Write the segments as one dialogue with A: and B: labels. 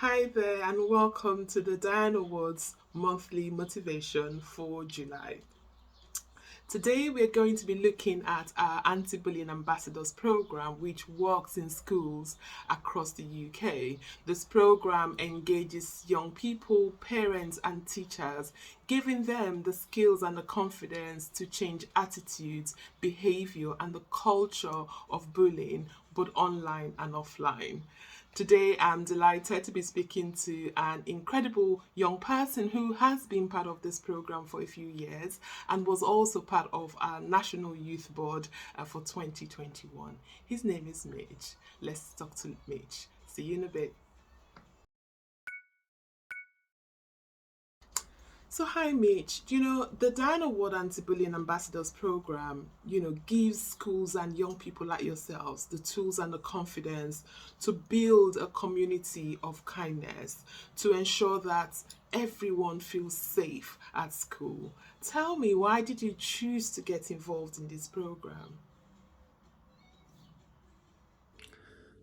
A: Hi there, and welcome to the Diana Awards monthly motivation for July. Today, we're going to be looking at our Anti Bullying Ambassadors program, which works in schools across the UK. This program engages young people, parents, and teachers, giving them the skills and the confidence to change attitudes, behaviour, and the culture of bullying, both online and offline. Today, I'm delighted to be speaking to an incredible young person who has been part of this program for a few years and was also part of our National Youth Board for 2021. His name is Mitch. Let's talk to Mitch. See you in a bit. So, hi, Mitch. The Diana Ward Anti-Bullying Ambassadors program, gives schools and young people like yourselves the tools and the confidence to build a community of kindness, to ensure that everyone feels safe at school. Tell me, why did you choose to get involved in this program?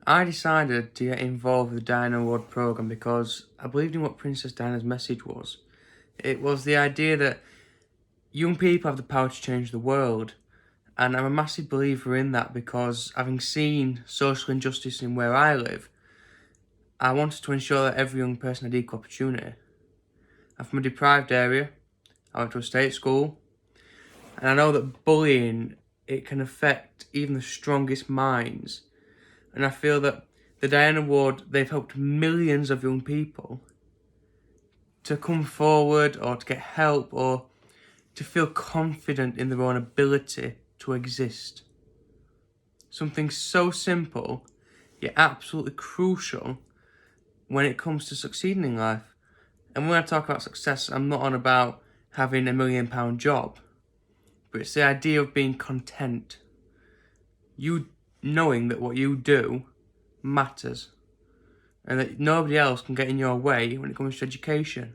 B: I decided to get involved with the Diana Award programme because I believed in what Princess Diana's message was. It was the idea that young people have the power to change the world, and I'm a massive believer in that because having seen social injustice in where I live, I wanted to ensure that every young person had equal opportunity. I'm from a deprived area, I went to a state school, and I know that bullying, it can affect even the strongest minds. And I feel that the Diana Award, they've helped millions of young people to come forward or to get help or to feel confident in their own ability to exist. Something so simple, yet absolutely crucial when it comes to succeeding in life. And when I talk about success, I'm not on about having £1 million job, but it's the idea of being content. You knowing that what you do matters and that nobody else can get in your way when it comes to education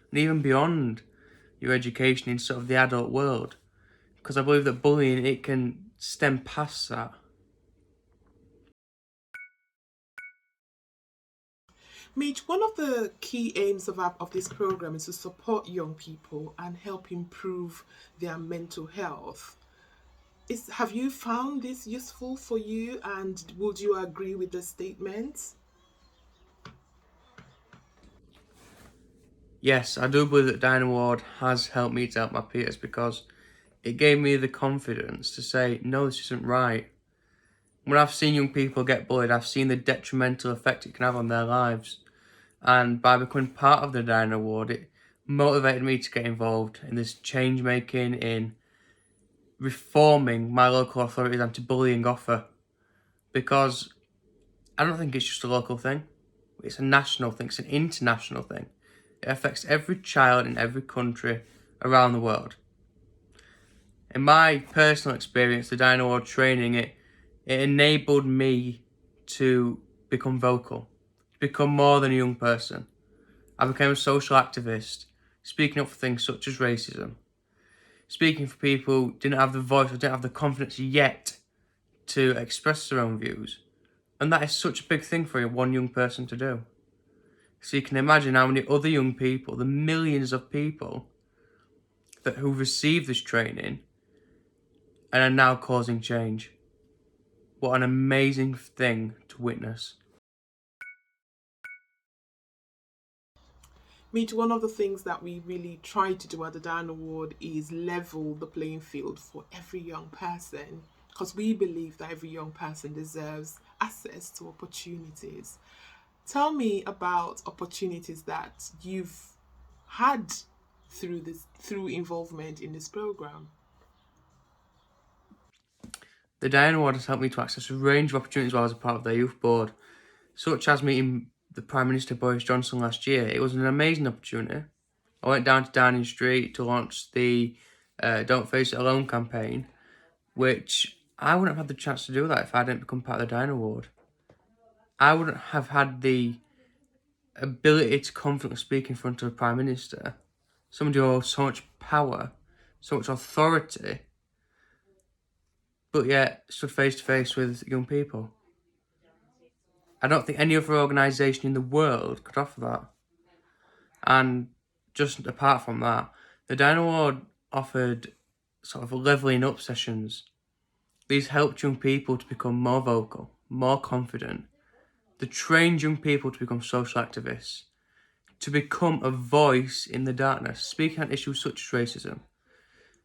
B: and even beyond your education in sort of the adult world, because I believe that bullying, it can stem past that.
A: Mitch, one of the key aims of this program is to support young people and help improve their mental health. Have you found this useful for you, and would you agree with the statement?
B: Yes, I do believe that Diana Ward has helped me to help my peers because it gave me the confidence to say, no, this isn't right. When I've seen young people get bullied, I've seen the detrimental effect it can have on their lives. And by becoming part of the Diana Award, it motivated me to get involved in this change making, in reforming my local authorities anti-bullying offer, because I don't think it's just a local thing. It's a national thing. It's an international thing. It affects every child in every country around the world. In my personal experience, the Diana Award training, it enabled me to become vocal, to become more than a young person. I became a social activist, speaking up for things such as racism, speaking for people who didn't have the voice or didn't have the confidence yet to express their own views. And that is such a big thing for one young person to do. So you can imagine how many other young people, the millions of people who've received this training and are now causing change. What an amazing thing to witness.
A: Mitch, one of the things that we really try to do at the Dan Award is level the playing field for every young person, because we believe that every young person deserves access to opportunities. Tell me about opportunities that you've had through involvement in this program.
B: The Diana Award has helped me to access a range of opportunities while I was a part of their youth board, such as meeting the Prime Minister Boris Johnson last year. It was an amazing opportunity. I went down to Downing Street to launch the Don't Face It Alone campaign, which I wouldn't have had the chance to do that if I didn't become part of the Diana Award. I wouldn't have had the ability to confidently speak in front of a Prime Minister, somebody who holds so much power, so much authority, but yet stood face to face with young people. I don't think any other organisation in the world could offer that. And just apart from that, the Dino Award offered sort of levelling up sessions. These helped young people to become more vocal, more confident. They trained young people to become social activists, to become a voice in the darkness, speaking on issues such as racism,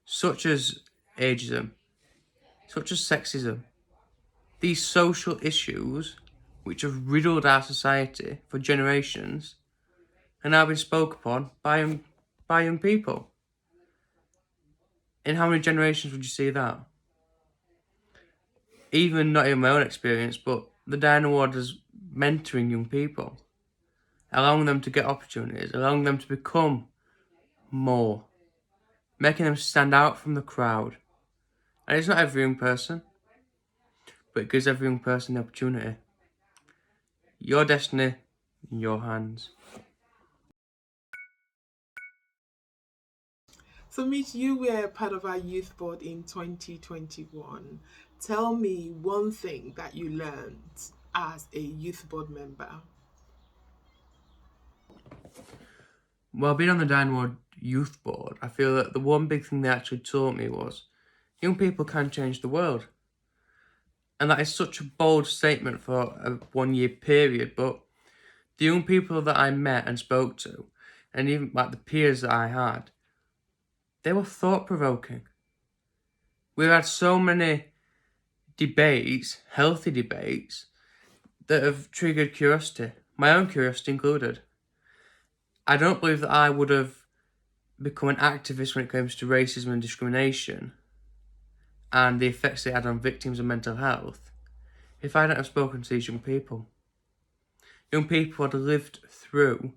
B: such as ageism, such as sexism. These social issues, which have riddled our society for generations, are now being spoken upon by young people. In how many generations would you see that? Even not in my own experience, but the Dine Award is mentoring young people, allowing them to get opportunities, allowing them to become more, making them stand out from the crowd. And it's not every young person, but it gives every young person the opportunity. Your destiny in your hands.
A: So, Mitch, you were part of our youth board in 2021. Tell me one thing that you learned as a youth board member.
B: Well, being on the Dine Award Youth Board, I feel that the one big thing they actually taught me was young people can change the world. And that is such a bold statement for a 1 year period, but the young people that I met and spoke to, and even like the peers that I had, they were thought provoking. We've had so many debates, healthy debates, that have triggered curiosity, my own curiosity included. I don't believe that I would have become an activist when it comes to racism and discrimination and the effects it had on victims of mental health if I hadn't have spoken to these young people. Young people had lived through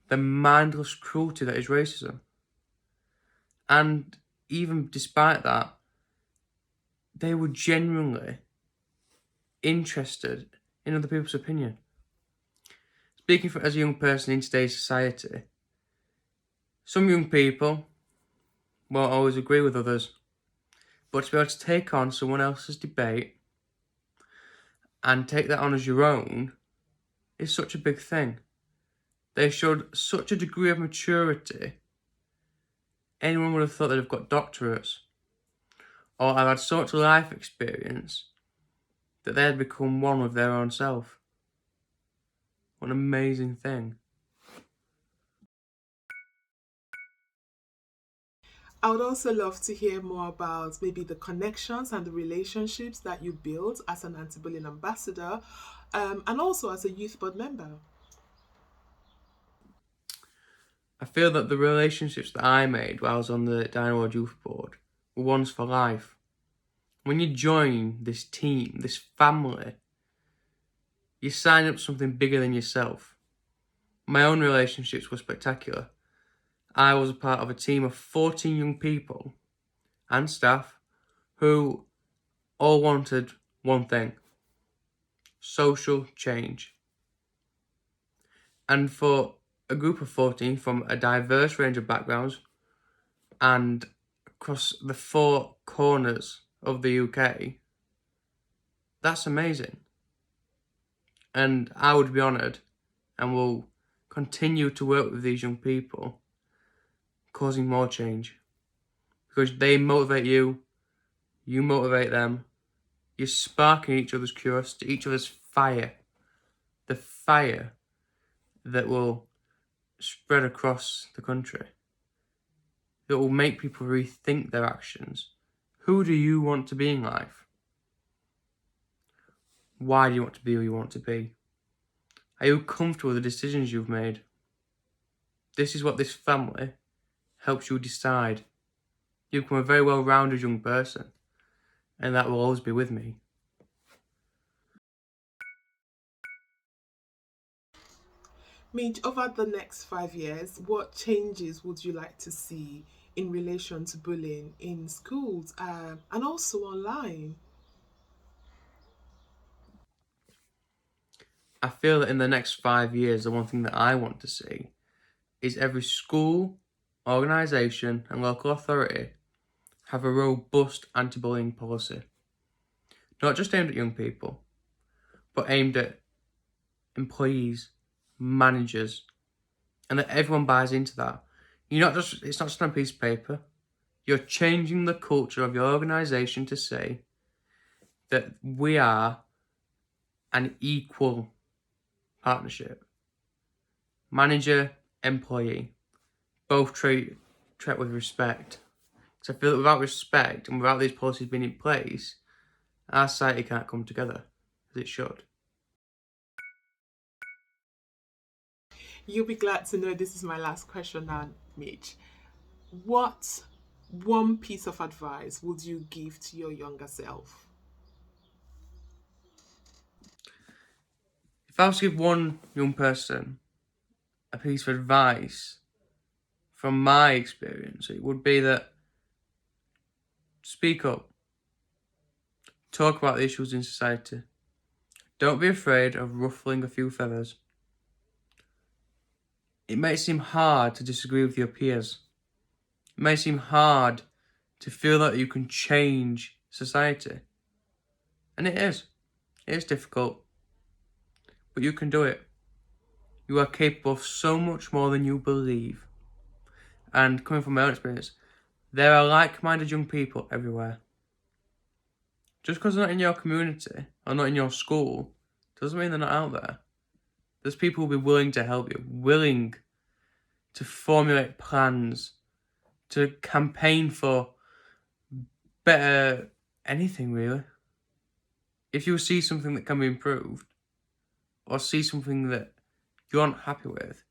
B: the mindless cruelty that is racism. And even despite that, they were genuinely interested in other people's opinion. Speaking as a young person in today's society, some young people won't always agree with others, but to be able to take on someone else's debate and take that on as your own is such a big thing. They showed such a degree of maturity. Anyone would have thought they'd have got doctorates or have had so much life experience that they had become one with their own self. What an amazing thing.
A: I would also love to hear more about maybe the connections and the relationships that you built as an anti-bullying ambassador, and also as a youth board member.
B: I feel that the relationships that I made while I was on the Dino Youth Board were ones for life. When you join this team, this family, you sign up to something bigger than yourself. My own relationships were spectacular. I was a part of a team of 14 young people and staff who all wanted one thing: social change. And for a group of 14 from a diverse range of backgrounds and across the four corners of the UK, that's amazing. And I would be honoured and will continue to work with these young people, causing more change. Because they motivate you, you motivate them, you're sparking each other's curiosity, each other's fire. The fire that will spread across the country, that will make people rethink their actions. Who do you want to be in life? Why do you want to be who you want to be? Are you comfortable with the decisions you've made? This is what this family helps you decide. You become a very well-rounded young person, and that will always be with me.
A: Mitch, over the next 5 years, what changes would you like to see in relation to bullying in schools and also online?
B: I feel that in the next 5 years, the one thing that I want to see is every school, organisation and local authority have a robust anti-bullying policy. Not just aimed at young people, but aimed at employees, managers, and that everyone buys into that. It's not just on a piece of paper. You're changing the culture of your organisation to say that we are an equal partnership. Manager, employee, both treat with respect. Because I feel that without respect and without these policies being in place, our society can't come together as it should.
A: You'll be glad to know this is my last question now, Mitch. What one piece of advice would you give to your younger self?
B: If I was to give one young person a piece of advice from my experience, it would be that speak up, talk about the issues in society. Don't be afraid of ruffling a few feathers. It may seem hard to disagree with your peers. It may seem hard to feel that you can change society. And it is. It is difficult. But you can do it. You are capable of so much more than you believe. And coming from my own experience, there are like-minded young people everywhere. Just because they're not in your community or not in your school doesn't mean they're not out there. There's people who will be willing to help you, willing to formulate plans, to campaign for better anything, really. If you see something that can be improved, or see something that you're not happy with,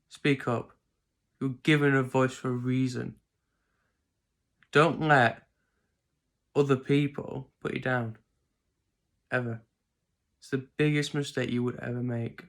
B: speak up. You're given a voice for a reason. Don't let other people put you down. Ever. It's the biggest mistake you would ever make.